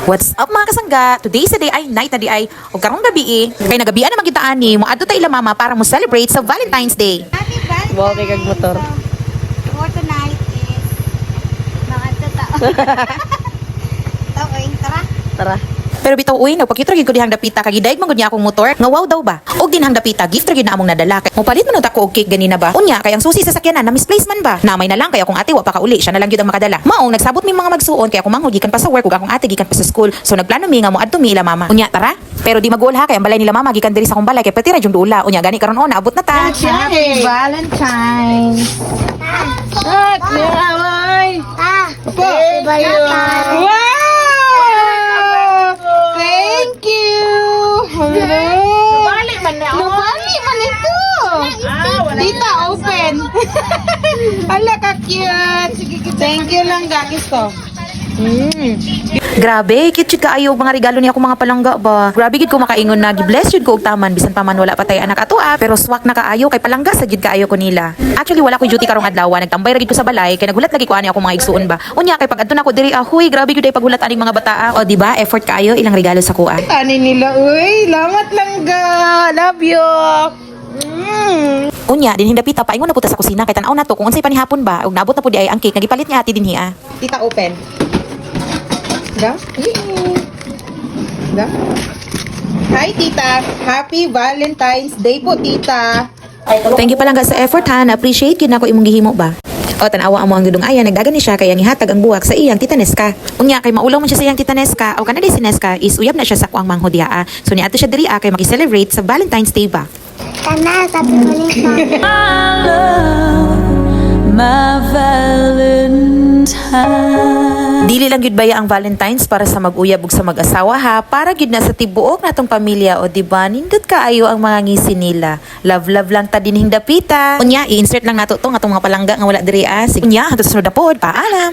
What's up mga kasangga? Today sa day ay night na di ay o karong gabi kay nagabian naman kita ani mo adto ta ila mama para mo celebrate sa Valentine's Day. Happy Valentine's Wow, kay kag motor. For tonight is makatata. Okay, tara. Tara. Pero bitaw uy nagpakita gyud ko dihang dapita kag gidaig man gud niya akong motor. Nga wow daw ba? Og dinhang dapita gift ra gyud na among nadala. Kay mopalit man ta ko og cake ganina ba? Unya kay ang susi sa sakyanan na misplace man ba? Namay na lang kay akong ate wa pa kauli siya na lang gyud ang makadala. Maong nagsabot mi mga magsuon kay akong manghod gikan pa sa work ug akong ate gikan pa sa school. So nagplano mi nga mo adto mi ila mama. Unya tara. Pero di magul ha kay ang balay nila mama gikan diri sa akong balay kay pati ra jung duula. Unya gani karon on naabot na ta. Happy Valentine's. Shot, miramay. Happy Valentine's. Wow! Thank you. Nubali man na. Nubali man ito. Tita, open. Ala ka cute. Thank you lang, gagis ko. Grabe, cute kaayo mga regalo niya akong mga palangga ba. Grabe gid ko makaingon na gi-bless jud ko og taman bisan pa man wala pa tay anak ato pero swak na kaayo kay palangga sa gid kaayo ko nila. Actually wala ko duty karong adlaw, nagtambay ra gid ko sa balay kay nagulat lagi ko ani akong mga igsuon ba. Unya kay pag adto na ko diri ahoy, grabe gid ay paghulat aning mga bata. O di ba, effort kaayo ilang regalo sa kuan. Ani nila, uy. Lamat lang ga. Love you. Unya dinhi dapita paingon na puta sa kusina kay tan-aw na to kung unsay panihapon ba ug naabot na pud di ay ang cake nga gipalit ni ate dinhi ah. Tita, open. Da? Da? Hi, tita. Happy Valentine's Day po, tita. Thank you palangga sa effort ha, na-appreciate gid nako imong gihimo ba. O tanawa amo ang gudong aya nagdagan ni siya kay ang ihatag ang buwak sa iyang tita Neska. Unya kay maulaw man siya sa iyang tita Neska o kanadi si Neska is uyab na siya sa kuang manghod diha. So niadto siya diri kay maki-celebrate sa Valentine's Day ba. Tana, Happy Valentine's. My Valentine. Dili lang gyud baya ang Valentine's para sa mag-uyab ug sa mag-asawa ha, para gyud na sa tibuok natong pamilya o di ba nindot kaayo ang mga ngisi nila. Love lang ta dinhing dapita. Unya i-insert lang nato to atong mga palangga nga wala diri Sige unya hantud sa sunod na pod. Paalam.